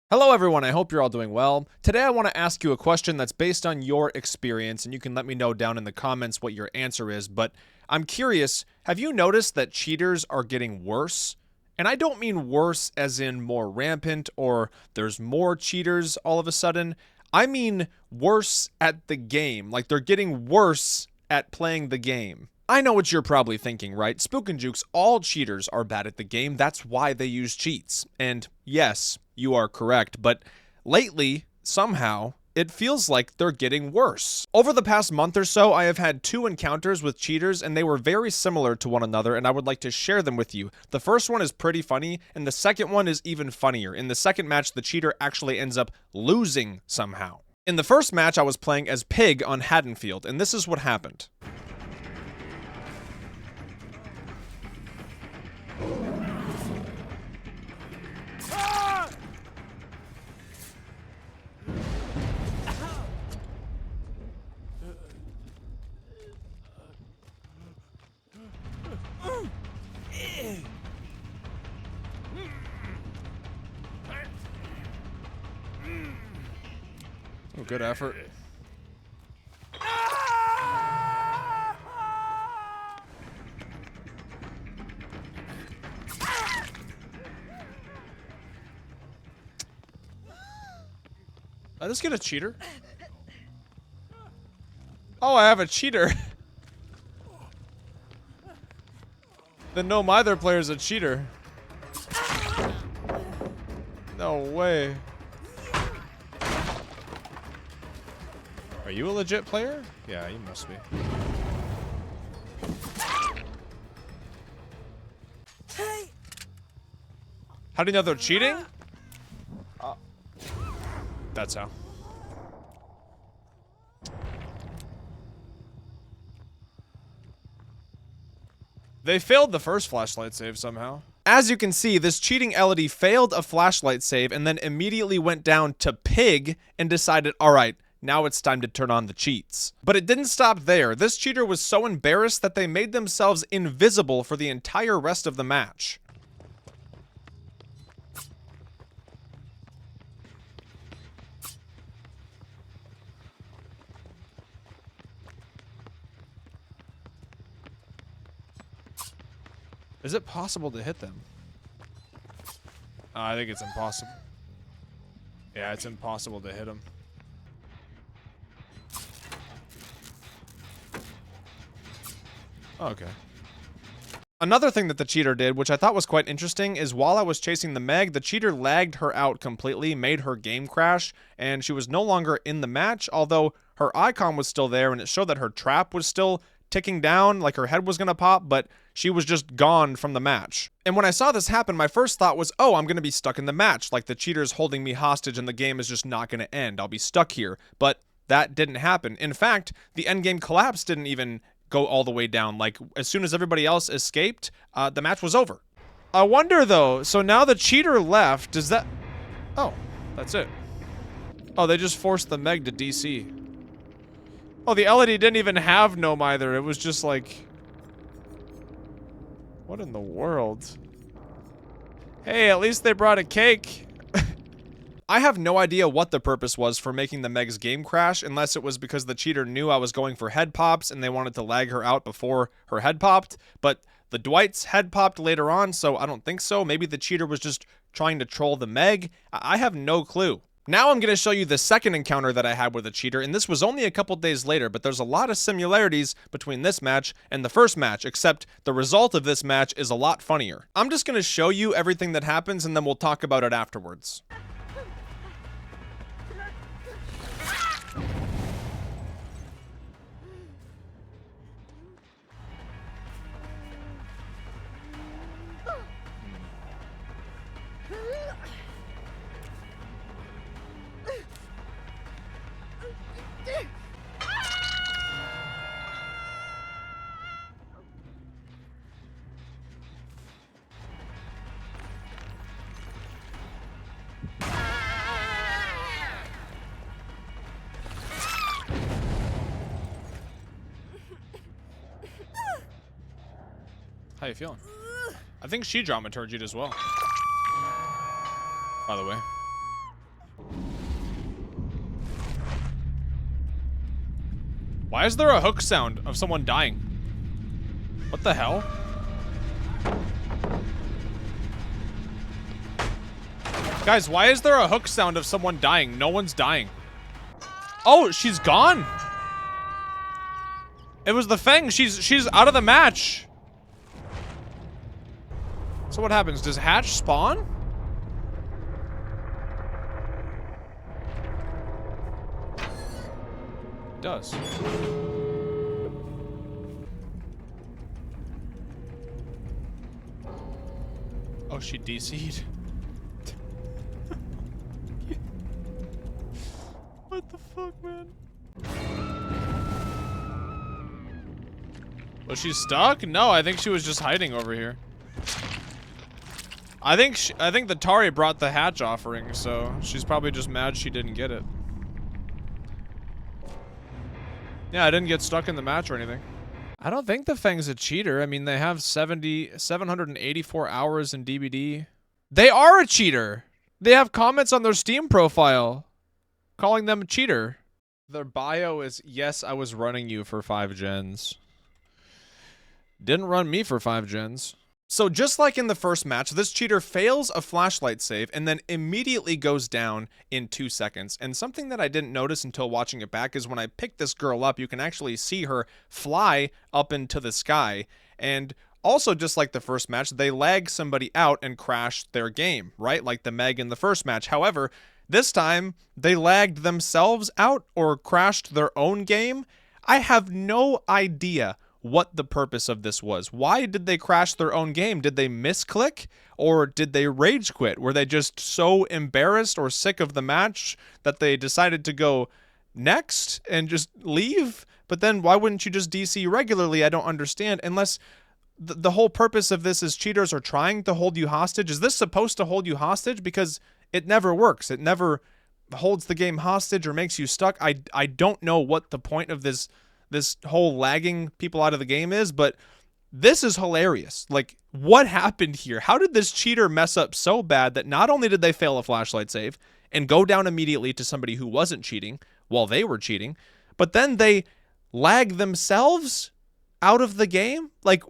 Hello everyone, I hope you're all doing well. Today I want to ask you a question that's based on your experience, and you can let me know down in the comments what your answer is, but I'm curious, have you noticed that cheaters are getting worse? And I don't mean worse as in more rampant or there's more cheaters all of a sudden. I mean worse at the game, like they're getting worse at playing the game. I know what you're probably thinking, right? SpooknJukes, all cheaters are bad at the game. That's why they use cheats. And yes, you are correct, but lately, somehow, it feels like they're getting worse. Over the past month or so, I have had 2 encounters with cheaters, and they were very similar to one another, and I would like to share them with you. The first one is pretty funny, and the second one is even funnier. In the second match, the cheater actually ends up losing somehow. In the first match, I was playing as Pig on Haddonfield, and this is what happened. Oh, good effort. I just get a cheater? Oh, I have a cheater. Then no, my other player's a cheater. No way. Are you a legit player? Yeah, you must be. How do you know they're cheating? That's how. They failed the first flashlight save somehow. As you can see, this cheating Elodie failed a flashlight save and then immediately went down to Pig and decided, alright, now it's time to turn on the cheats. But it didn't stop there. This cheater was so embarrassed that they made themselves invisible for the entire rest of the match. Is it possible to hit them? I think it's impossible. Yeah, it's impossible to hit them. Okay. Another thing that the cheater did, which I thought was quite interesting, is while I was chasing the Meg, the cheater lagged her out completely, made her game crash, and she was no longer in the match, although her icon was still there and it showed that her trap was still ticking down, like her head was gonna pop, but she was just gone from the match. And when I saw this happen, my first thought was, oh, I'm gonna be stuck in the match, like the cheater's holding me hostage and the game is just not gonna end. I'll be stuck here. But that didn't happen. In fact, the endgame collapse didn't even go all the way down. Like, as soon as everybody else escaped, the match was over. I wonder, though, so now the cheater left, does that... Oh, that's it. Oh, they just forced the Meg to DC. Oh, the Elodie didn't even have Gnome either. It was just like... What in the world? Hey, at least they brought a cake. I have no idea what the purpose was for making the Meg's game crash, unless it was because the cheater knew I was going for head pops and they wanted to lag her out before her head popped. But the Dwight's head popped later on, so I don't think so. Maybe the cheater was just trying to troll the Meg. I have no clue. Now I'm going to show you the second encounter that I had with a cheater, and this was only a couple days later, but there's a lot of similarities between this match and the first match, except the result of this match is a lot funnier. I'm just going to show you everything that happens, and then we'll talk about it afterwards. How you feeling? I think she dramaturgied as well. By the way. Why is there a hook sound of someone dying? What the hell? Guys, why is there a hook sound of someone dying? No one's dying. Oh, she's gone. It was the Feng. She's out of the match. So what happens? Does Hatch spawn? It does. Oh, she DC'd. What the fuck, man? Was she stuck? No, I think she was just hiding over here. I think the Tari brought the hatch offering, so she's probably just mad she didn't get it. Yeah, I didn't get stuck in the match or anything. I don't think the Feng's a cheater. I mean, they have 784 hours in DBD. They are a cheater. They have comments on their Steam profile calling them a cheater. Their bio is, yes, I was running you for 5 gens. Didn't run me for 5 gens. So just like in the first match, this cheater fails a flashlight save and then immediately goes down in 2 seconds. And something that I didn't notice until watching it back is when I pick this girl up, you can actually see her fly up into the sky. And also, just like the first match, they lag somebody out and crash their game, right? Like the Meg in the first match. However, this time they lagged themselves out or crashed their own game. I have no idea what the purpose of this was. Why did they crash their own game? Did they misclick or did they rage quit? Were they just so embarrassed or sick of the match that they decided to go next and just leave? But then why wouldn't you just DC regularly? I don't understand. Unless the whole purpose of this is cheaters are trying to hold you hostage. Is this supposed to hold you hostage? Because it never works. It never holds the game hostage or makes you stuck. I don't know what the point of this whole lagging people out of the game is, but this is hilarious. Like, what happened here? How did this cheater mess up so bad that not only did they fail a flashlight save and go down immediately to somebody who wasn't cheating while they were cheating, but then they lag themselves out of the game? Like,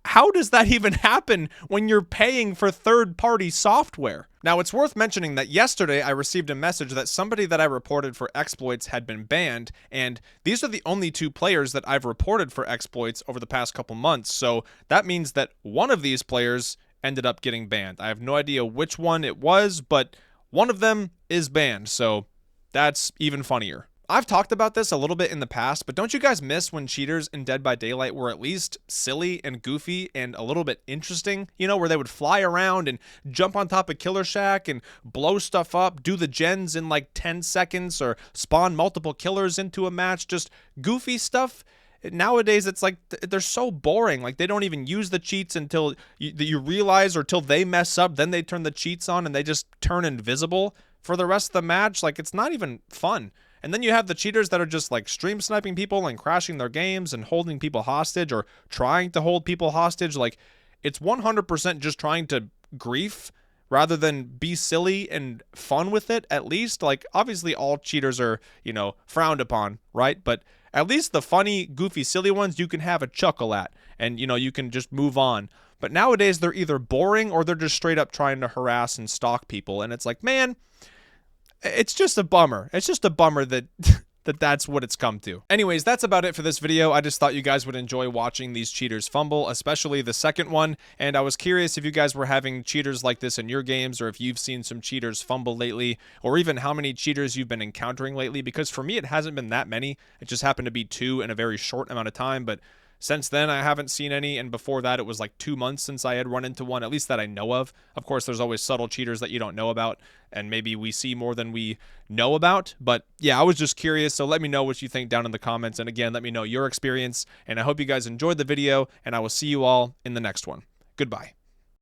how does that even happen when you're paying for third-party software? Now, it's worth mentioning that yesterday I received a message that somebody that I reported for exploits had been banned, and these are the only 2 players that I've reported for exploits over the past couple months, so that means that one of these players ended up getting banned. I have no idea which one it was, but one of them is banned, so that's even funnier. I've talked about this a little bit in the past, but don't you guys miss when cheaters in Dead by Daylight were at least silly and goofy and a little bit interesting? You know, where they would fly around and jump on top of Killer Shack and blow stuff up, do the gens in like 10 seconds, or spawn multiple killers into a match, just goofy stuff. Nowadays, it's like they're so boring. Like, they don't even use the cheats until you realize, or till they mess up, then they turn the cheats on and they just turn invisible for the rest of the match. Like, it's not even fun. And then you have the cheaters that are just like stream sniping people and crashing their games and holding people hostage or trying to hold people hostage. Like, it's 100% just trying to grief rather than be silly and fun with it, at least. Like, obviously all cheaters are, you know, frowned upon, right? But at least the funny, goofy, silly ones you can have a chuckle at and, you know, you can just move on. But nowadays they're either boring or they're just straight up trying to harass and stalk people. And it's like, man, it's just a bummer. It's just a bummer that that's what it's come to. Anyways, that's about it for this video. I just thought you guys would enjoy watching these cheaters fumble, especially the second one. And I was curious if you guys were having cheaters like this in your games, or if you've seen some cheaters fumble lately, or even how many cheaters you've been encountering lately. Because for me, it hasn't been that many. It just happened to be 2 in a very short amount of time. But since then, I haven't seen any, and before that, it was like 2 months since I had run into one, at least that I know of. Of course, there's always subtle cheaters that you don't know about, and maybe we see more than we know about. But yeah, I was just curious, so let me know what you think down in the comments, and again, let me know your experience, and I hope you guys enjoyed the video, and I will see you all in the next one. Goodbye.